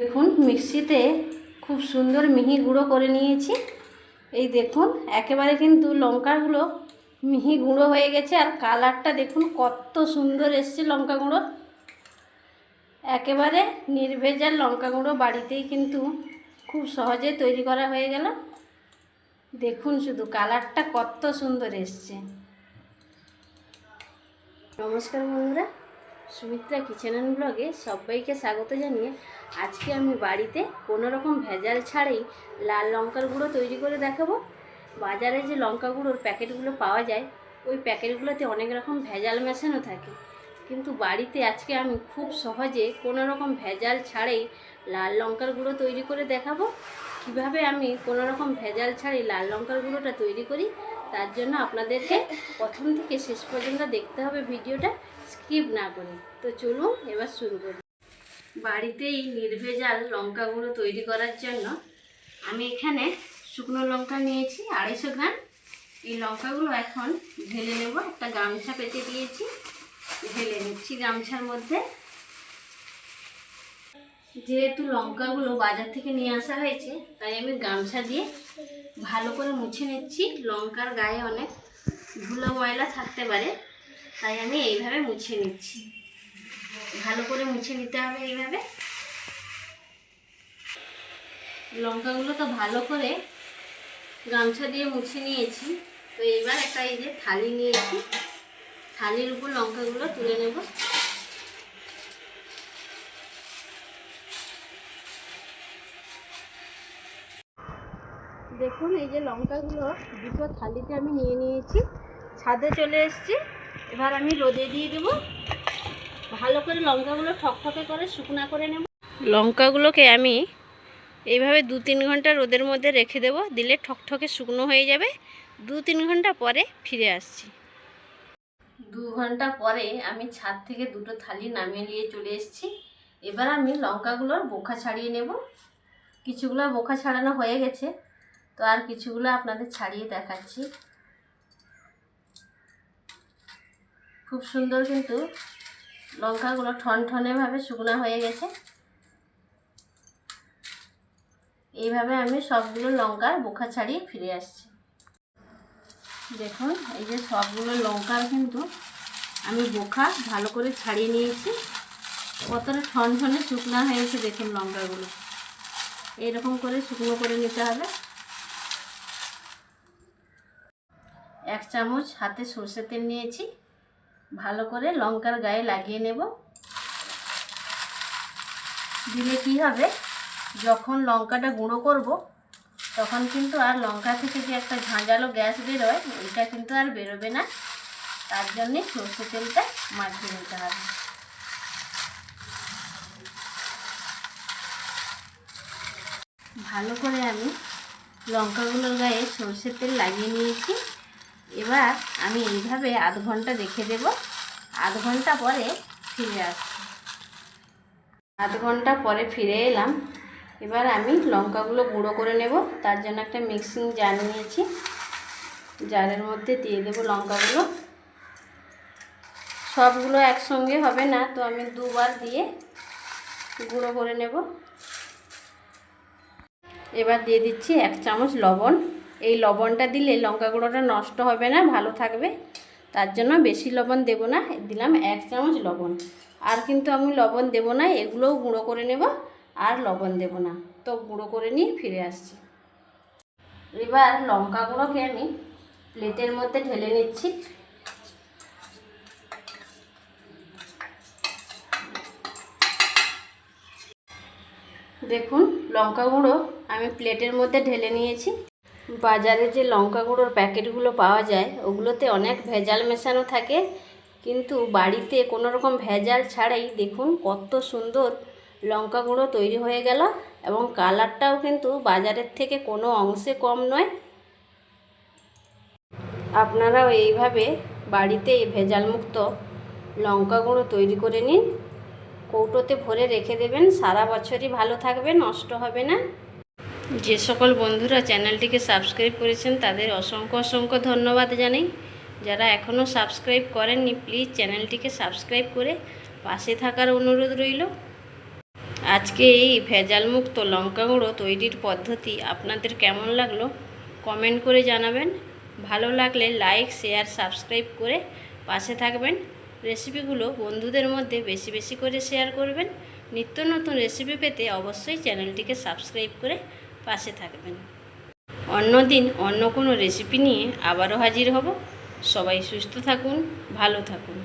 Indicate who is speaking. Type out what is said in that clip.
Speaker 1: দেখুন মিক্সিতে খুব সুন্দর মিহি গুঁড়ো করে নিয়েছি। এই দেখুন একেবারে কিন্তু লঙ্কাগুলো মিহি গুঁড়ো হয়ে গেছে, আর কালারটা দেখুন কত সুন্দর এসছে লঙ্কা গুঁড়ো। একেবারে নির্ভেজাল লঙ্কা গুঁড়ো বাড়িতেই কিন্তু খুব সহজে তৈরি করা হয়ে গেল। দেখুন শুধু কালারটা কত সুন্দর এসছে। নমস্কার বন্ধুরা, সুমিত্রা কিচেন অ্যান্ড ব্লগে সবাইকে স্বাগত জানিয়ে আজকে আমি বাড়িতে কোনো রকম ভেজাল ছাড়াই লাল লঙ্কার গুঁড়ো তৈরি করে দেখাবো। বাজারে যে লঙ্কা গুঁড়োর প্যাকেটগুলো পাওয়া যায় ওই প্যাকেটগুলোতে অনেক রকম ভেজাল মেশানো থাকে, কিন্তু বাড়িতে আজকে আমি খুব সহজে কোনো রকম ভেজাল ছাড়াই লাল লঙ্কার গুঁড়ো তৈরি করে দেখাবো। কিভাবে আমি কোনো রকম ভেজাল ছাড়াই লাল লঙ্কার গুঁড়োটা তৈরি করি তার জন্য আপনাদেরকে প্রথম থেকে শেষ পর্যন্ত দেখতে হবে, ভিডিওটা স্কিপ না করে। তো চলুন এবার শুরু করি। বাড়িতেই নির্ভেজাল লঙ্কা গুঁড়ো তৈরি করার জন্য আমি এখানে শুকনো লঙ্কা নিয়েছি 250 গ্রাম। এই লঙ্কাগুলো এখন ঢেলে নেব। একটা গামছা পেতে দিয়েছি, ঢেলে নিচ্ছি গামছার মধ্যে। যেহেতু লঙ্কাগুলো বাজার থেকে নিয়ে আসা হয়েছে তাই আমি গামছা দিয়ে ভালো করে মুছে নিচ্ছি। লঙ্কার গায়ে অনেক ধুলো ময়লা থাকতে পারে, তাই আমি এইভাবে মুছে নিচ্ছি। ভালো করে মুছে নিতে হবে এইভাবে। লঙ্কাগুলো তো ভালো করে গামছা দিয়ে মুছে নিয়েছি। তো এবার একটা এই যে থালি নিয়েছি, থালির উপর লঙ্কাগুলো তুলে নেব। দেখুন এই যে লঙ্কাগুলো দুটো থালিতে আমি নিয়ে নিয়েছি, ছাদে চলে এসেছি। এবার আমি রোদে দিয়ে দেবো। ভালো করে লঙ্কাগুলো ঠকঠকে করে শুকনা করে নেব। লঙ্কাগুলোকে আমি এইভাবে 2-3 ঘন্টা রোদের মধ্যে রেখে দেবো, দিলে ঠকঠকে শুকনো হয়ে যাবে। 2-3 ঘন্টা পরে ফিরে আসছি। 2 ঘন্টা পরে আমি ছাদ থেকে দুটো থালি নামিয়ে নিয়ে চলে এসেছি। এবার আমি লঙ্কাগুলোর বোখা ছাড়িয়ে নেব। কিছুগুলো বোখা ছাড়ানো হয়ে গেছে, তো আর কিছুগুলো আপনাদের ছাড়িয়ে দেখাচ্ছি। খুব সুন্দর কিন্তু লঙ্কাগুলো ঠনঠনেভাবে শুকনো হয়ে গেছে। এইভাবে আমি সবগুলো লঙ্কার বোখা ছাড়িয়ে ফিরে আসছি। দেখুন এই যে সবগুলো লঙ্কার কিন্তু আমি বোখা ভালো করে ছাড়িয়ে নিয়েছি। কতটা ঠনঠনে শুকনো হয়েছে দেখুন লঙ্কাগুলো। এরকম করে শুকনো করে নিতে হবে। 1 চামচ হাতে সরষের তেল নিয়েছি, ভালো করে লঙ্কার গায়ে লাগিয়ে নেব। দিলে কি হবে, যখন লঙ্কাটা গুঁড়ো করব তখন কিন্তু আর লঙ্কা থেকে যে একটা ঝাঁঝালো গ্যাস বেরোয় ওইটা কিন্তু আর বেরোবে না। তার জন্যে সরষের তেলটা মাখিয়ে নিতে হবে। ভালো করে আমি লঙ্কাগুলোর গায়ে সরষের তেল লাগিয়ে নিয়েছি। এবার আমি এইভাবে আধ ঘন্টা রেখে দেব। আধ ঘন্টা পরে ফিরে আসছি। আধ ঘন্টা পরে ফিরে এলাম। এবার আমি লঙ্কাগুলো গুঁড়ো করে নেব। তার জন্য একটা মিক্সিং জার নিয়েছি, জারের মধ্যে দিয়ে দেব লঙ্কাগুলো। সবগুলো একসঙ্গে হবে না, তো আমি দুবার দিয়ে গুঁড়ো করে নেব। এবার দিয়ে দিচ্ছি 1 চামচ লবণ। এই লবণটা দিলে লঙ্কা গুঁড়োটা নষ্ট হবে না, ভালো থাকবে। তার জন্য বেশি লবণ দেব না, দিলাম 1 চামচ লবণ। আর কিন্তু আমি লবণ দেব না, এগুলোও গুঁড়ো করে নেব, আর লবণ দেব না। তো গুঁড়ো করে নিয়ে ফিরে আসছি। এবার লঙ্কা গুঁড়োকে আমি প্লেটের মধ্যে ঢেলে নিচ্ছি। দেখুন লঙ্কা গুঁড়ো আমি প্লেটের মধ্যে ঢেলে নিয়েছি। বাজারে যে লঙ্কা গুঁড়োর প্যাকেটগুলো পাওয়া যায় ওগুলোতে অনেক ভেজাল মেশানো থাকে, কিন্তু বাড়িতে কোনো রকম ভেজাল ছাড়াই দেখুন কত সুন্দর লঙ্কা গুঁড়ো তৈরি হয়ে গেল, এবং কালারটাও কিন্তু বাজারের থেকে কোনো অংশে কম নয়। আপনারাও এইভাবে বাড়িতে ভেজালমুক্ত লঙ্কা গুঁড়ো তৈরি করে নিন। কৌটোতে ভরে রেখে দেবেন, সারা বছরই ভালো থাকবে, নষ্ট হবে না। যে সকল বন্ধুরা চ্যানেলটিকে সাবস্ক্রাইব করেছেন তাদের অসংখ্য অসংখ্য ধন্যবাদ জানাই। যারা এখনও সাবস্ক্রাইব করেননি প্লিজ চ্যানেলটিকে সাবস্ক্রাইব করে পাশে থাকার অনুরোধ রইল। আজকে এই ভেজালমুক্ত লঙ্কা গুঁড়ো তৈরির পদ্ধতি আপনাদের কেমন লাগলো কমেন্ট করে জানাবেন। ভালো লাগলে লাইক, শেয়ার, সাবস্ক্রাইব করে পাশে থাকবেন। রেসিপিগুলো বন্ধুদের মধ্যে বেশি বেশি করে শেয়ার করবেন। নিত্য নতুন রেসিপি পেতে অবশ্যই চ্যানেলটিকে সাবস্ক্রাইব করে পাশে থাকবেন। অন্য দিন অন্য কোনো রেসিপি নিয়ে আবারও হাজির হব। সবাই সুস্থ থাকুন, ভালো থাকুন।